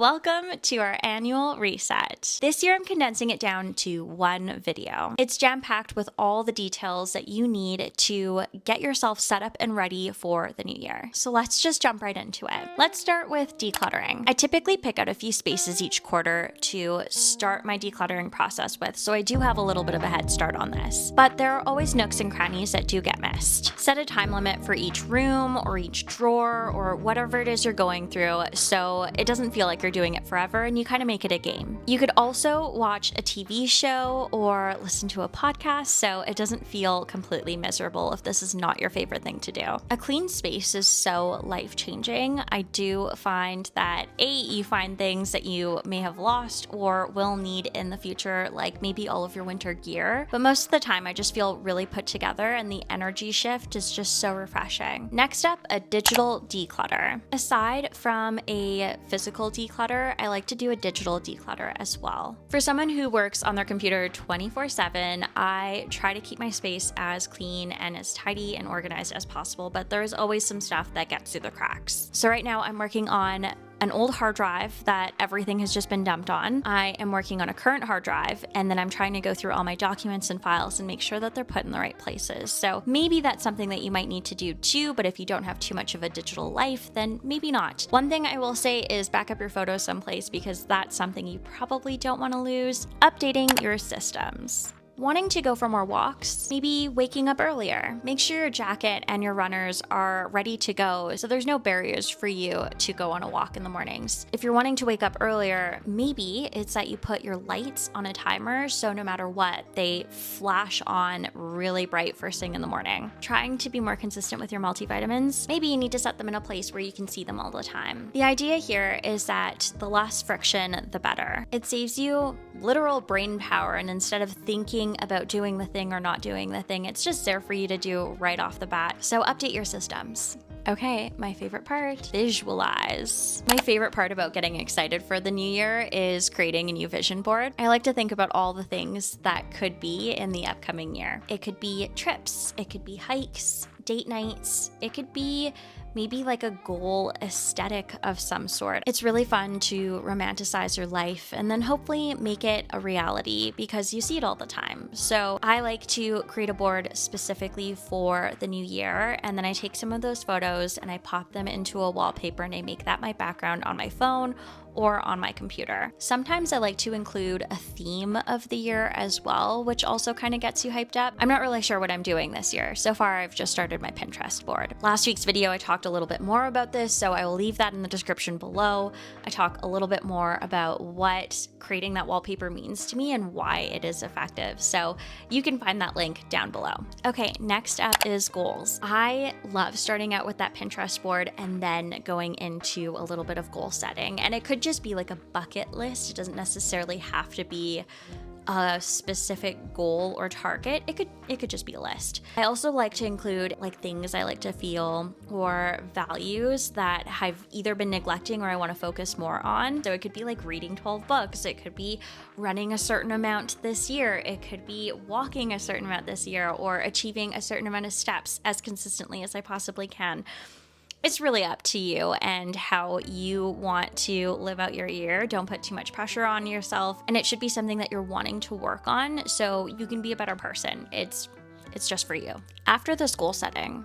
Welcome to our annual reset. This year I'm condensing it down to one video. It's jam-packed with all the details that you need to get yourself set up and ready for the new year. So let's just jump right into it. Let's start with decluttering. I typically pick out a few spaces each quarter to start my decluttering process with, so I do have a little bit of a head start on this. But there are always nooks and crannies that do get missed. Set a time limit for each room or each drawer or whatever it is you're going through so it doesn't feel like you're doing it forever and you kind of make it a game. You could also watch a TV show or listen to a podcast so it doesn't feel completely miserable if this is not your favorite thing to do. A clean space is so life-changing. I do find that you find things that you may have lost or will need in the future, like maybe all of your winter gear, but most of the time I just feel really put together and the energy shift is just so refreshing. Next up, a digital declutter. Aside from a physical declutter, I like to do a digital declutter as well. For someone who works on their computer 24/7, I try to keep my space as clean and as tidy and organized as possible, but there's always some stuff that gets through the cracks. So right now I'm working on an old hard drive that everything has just been dumped on. I am working on a current hard drive, and then I'm trying to go through all my documents and files and make sure that they're put in the right places. So maybe that's something that you might need to do too, but if you don't have too much of a digital life, then maybe not. One thing I will say is back up your photos someplace because that's something you probably don't want to lose. Updating your systems. Wanting to go for more walks, maybe waking up earlier. Make sure your jacket and your runners are ready to go so there's no barriers for you to go on a walk in the mornings. If you're wanting to wake up earlier, maybe it's that you put your lights on a timer so no matter what, they flash on really bright first thing in the morning. Trying to be more consistent with your multivitamins, maybe you need to set them in a place where you can see them all the time. The idea here is that the less friction, the better. It saves you literal brain power, and instead of thinking about doing the thing or not doing the thing, it's just there for you to do right off the bat. So update your systems. Okay, my favorite part, visualize. My favorite part about getting excited for the new year is creating a new vision board. I like to think about all the things that could be in the upcoming year. It could be trips, it could be hikes, date nights, it could be maybe like a goal aesthetic of some sort. It's really fun to romanticize your life and then hopefully make it a reality because you see it all the time. So I like to create a board specifically for the new year, and then I take some of those photos and I pop them into a wallpaper and I make that my background on my phone or on my computer. Sometimes I like to include a theme of the year as well, which also kind of gets you hyped up. I'm not really sure what I'm doing this year. So far, I've just started my Pinterest board. Last week's video, I talked a little bit more about this, so I will leave that in the description below. I talk a little bit more about what creating that wallpaper means to me and why it is effective. So you can find that link down below. Okay, next up is goals. I love starting out with that Pinterest board and then going into a little bit of goal setting. And it could just be like a bucket list. It doesn't necessarily have to be a specific goal or target. It could just be a list. I also like to include like things I like to feel or values that I've either been neglecting or I want to focus more on. So it could be like reading 12 books. It could be running a certain amount this year. It could be walking a certain amount this year or achieving a certain amount of steps as consistently as I possibly can. It's really up to you and how you want to live out your year. Don't put too much pressure on yourself, and it should be something that you're wanting to work on so you can be a better person. It's just for you. After this goal setting,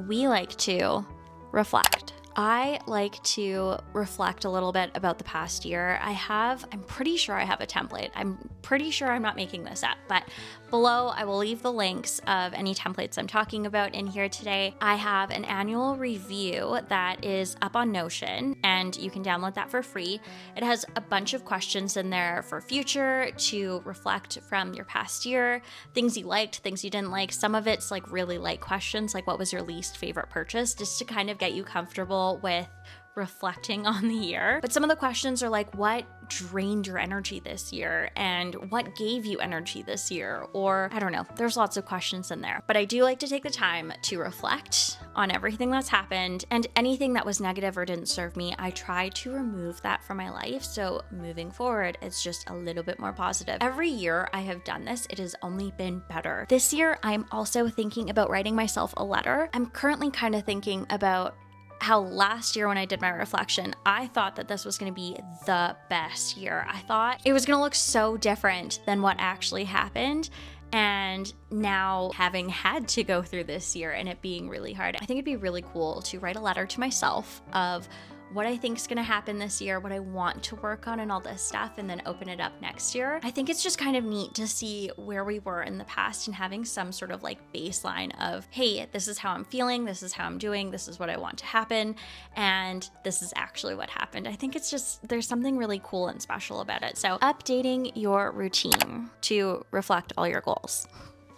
we like to reflect. I like to reflect a little bit about the past year. I'm pretty sure I have a template. I'm pretty sure I'm not making this up, but below I will leave the links of any templates I'm talking about in here today. I have an annual review that is up on Notion and you can download that for free. It has a bunch of questions in there for future to reflect from your past year, things you liked, things you didn't like. Some of it's like really light questions, like what was your least favorite purchase, just to kind of get you comfortable with reflecting on the year. But some of the questions are like, what drained your energy this year and what gave you energy this year? Or I don't know, there's lots of questions in there. But I do like to take the time to reflect on everything that's happened, and anything that was negative or didn't serve me, I try to remove that from my life. So moving forward, it's just a little bit more positive. Every year I have done this, it has only been better. This year, I'm also thinking about writing myself a letter. I'm currently kind of thinking about how last year when I did my reflection, I thought that this was going to be the best year. I thought it was going to look so different than what actually happened. And now, having had to go through this year and it being really hard, I think it'd be really cool to write a letter to myself of what I think is going to happen this year, what I want to work on and all this stuff, and then open it up next year. I think it's just kind of neat to see where we were in the past and having some sort of like baseline of, hey, this is how I'm feeling, this is how I'm doing, this is what I want to happen, and this is actually what happened. I think it's just, there's something really cool and special about it. So updating your routine to reflect all your goals.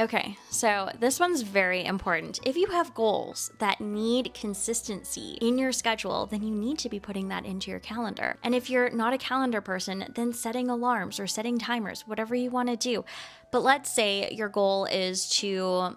Okay, so this one's very important. If you have goals that need consistency in your schedule, then you need to be putting that into your calendar. And if you're not a calendar person, then setting alarms or setting timers, whatever you want to do. But let's say your goal is to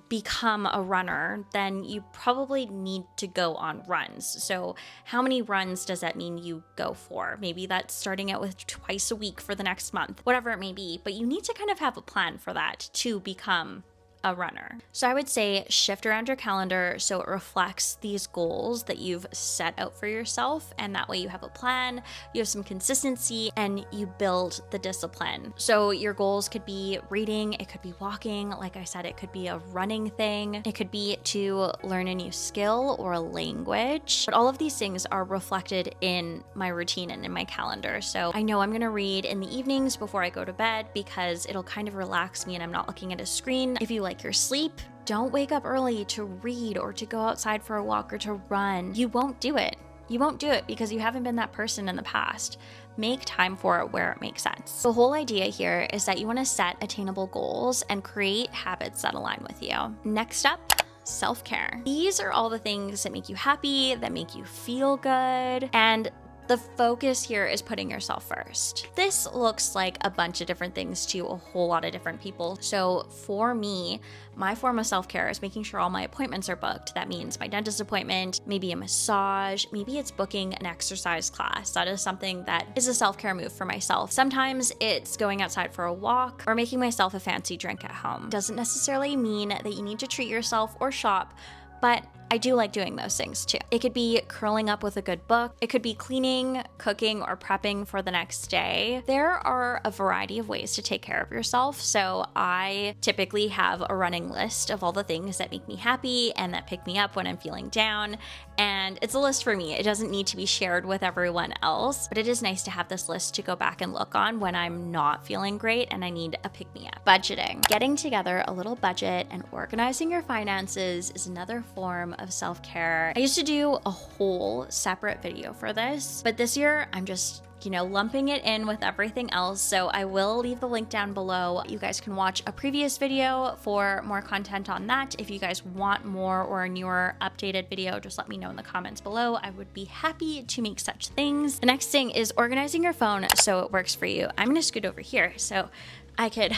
become a runner, then you probably need to go on runs. So how many runs does that mean you go for? Maybe that's starting out with twice a week for the next month, whatever it may be. But you need to kind of have a plan for that to become a runner. So I would say shift around your calendar so it reflects these goals that you've set out for yourself, and that way you have a plan, you have some consistency, and you build the discipline. So your goals could be reading, it could be walking, like I said, it could be a running thing, it could be to learn a new skill or a language, but all of these things are reflected in my routine and in my calendar. So I know I'm gonna read in the evenings before I go to bed because it'll kind of relax me and I'm not looking at a screen. If you like your sleep, don't wake up early to read or to go outside for a walk or to run. You won't do it. You won't do it because you haven't been that person in the past. Make time for it where it makes sense. The whole idea here is that you want to set attainable goals and create habits that align with you. Next up, self-care. These are all the things that make you happy, that make you feel good, and the focus here is putting yourself first. This looks like a bunch of different things to a whole lot of different people. So for me, my form of self-care is making sure all my appointments are booked. That means my dentist appointment, maybe a massage, maybe it's booking an exercise class. That is something that is a self-care move for myself. Sometimes it's going outside for a walk or making myself a fancy drink at home. Doesn't necessarily mean that you need to treat yourself or shop, but I do like doing those things too. It could be curling up with a good book. It could be cleaning, cooking, or prepping for the next day. There are a variety of ways to take care of yourself. So I typically have a running list of all the things that make me happy and that pick me up when I'm feeling down. And it's a list for me. It doesn't need to be shared with everyone else, but it is nice to have this list to go back and look on when I'm not feeling great and I need a pick-me-up. Budgeting. Getting together a little budget and organizing your finances is another form of self-care. I used to do a whole separate video for this, but this year I'm just lumping it in with everything else. So I will leave the link down below. You guys can watch a previous video for more content on that. If you guys want more or a newer updated video, just let me know in the comments below. I would be happy to make such things. The next thing is organizing your phone so it works for you. I'm gonna scoot over here so I could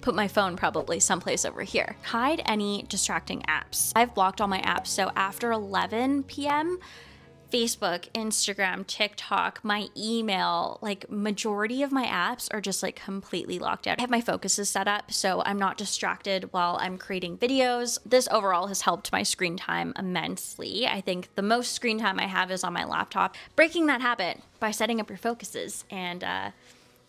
put my phone probably someplace over here. Hide any distracting apps. I've blocked all my apps, so after 11 p.m., Facebook, Instagram, TikTok, my email, like majority of my apps are just like completely locked out. I have my focuses set up so I'm not distracted while I'm creating videos. This overall has helped my screen time immensely. I think the most screen time I have is on my laptop. Breaking that habit by setting up your focuses and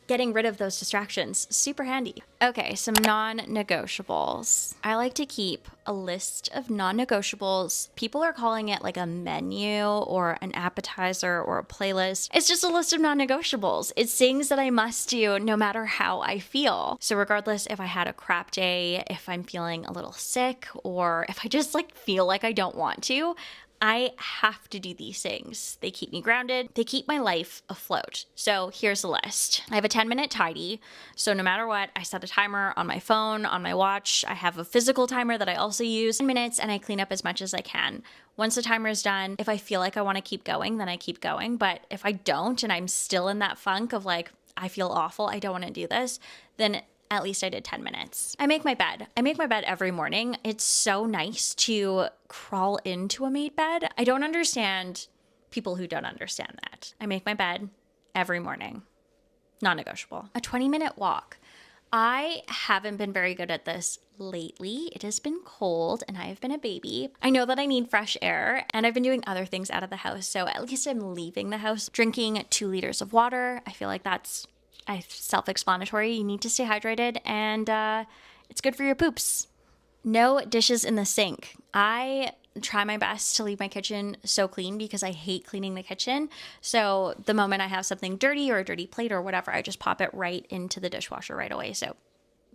getting rid of those distractions, super handy. Okay, some non-negotiables. I like to keep a list of non-negotiables. People are calling it like a menu or an appetizer or a playlist. It's just a list of non-negotiables. It's things that I must do no matter how I feel. So regardless if I had a crap day, if I'm feeling a little sick, or if I just feel like I don't want to, I have to do these things. They keep me grounded. They keep my life afloat. So here's a list. I have a 10-minute tidy. So no matter what, I set a timer on my phone, on my watch. I have a physical timer that I also use 10 minutes and I clean up as much as I can. Once the timer is done, if I feel like I want to keep going, then I keep going. But if I don't and I'm still in that funk of I feel awful, I don't want to do this, then at least I did 10 minutes. I make my bed. I make my bed every morning. It's so nice to crawl into a made bed. I don't understand people who don't understand that. I make my bed every morning. Non-negotiable. A 20-minute walk. I haven't been very good at this lately. It has been cold and I have been a baby. I know that I need fresh air and I've been doing other things out of the house. So at least I'm leaving the house drinking 2 liters of water. I feel like that's self-explanatory. You need to stay hydrated and it's good for your poops. No dishes in the sink. I try my best to leave my kitchen so clean because I hate cleaning the kitchen. So the moment I have something dirty or a dirty plate or whatever, I just pop it right into the dishwasher right away. So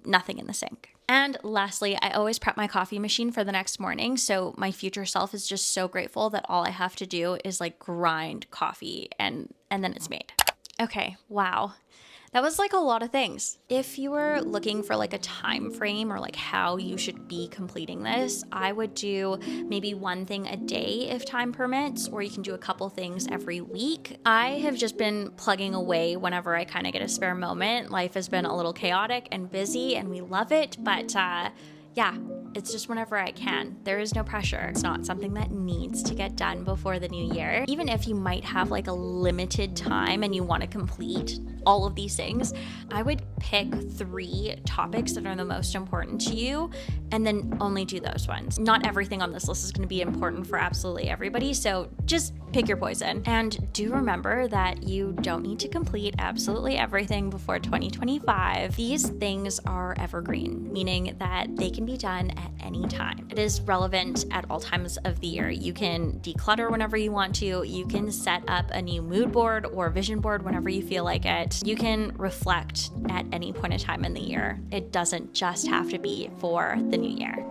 nothing in the sink. And lastly, I always prep my coffee machine for the next morning. So my future self is just so grateful that all I have to do is like grind coffee and then it's made. Okay, wow. That was like a lot of things. If you were looking for like a time frame or like how you should be completing this, I would do maybe one thing a day if time permits, or you can do a couple things every week. I have just been plugging away whenever I kind of get a spare moment. Life has been a little chaotic and busy and we love it, but yeah, it's just whenever I can. There is no pressure. It's not something that needs to get done before the new year. Even if you might have like a limited time and you want to complete all of these things, I would pick 3 topics that are the most important to you and then only do those ones. Not everything on this list is going to be important for absolutely everybody, so just pick your poison. And do remember that you don't need to complete absolutely everything before 2025. These things are evergreen, meaning that they can be done at any time. It is relevant at all times of the year. You can declutter whenever you want to. You can set up a new mood board or vision board whenever you feel like it. You can reflect at any point in time in the year. It doesn't just have to be for the new year.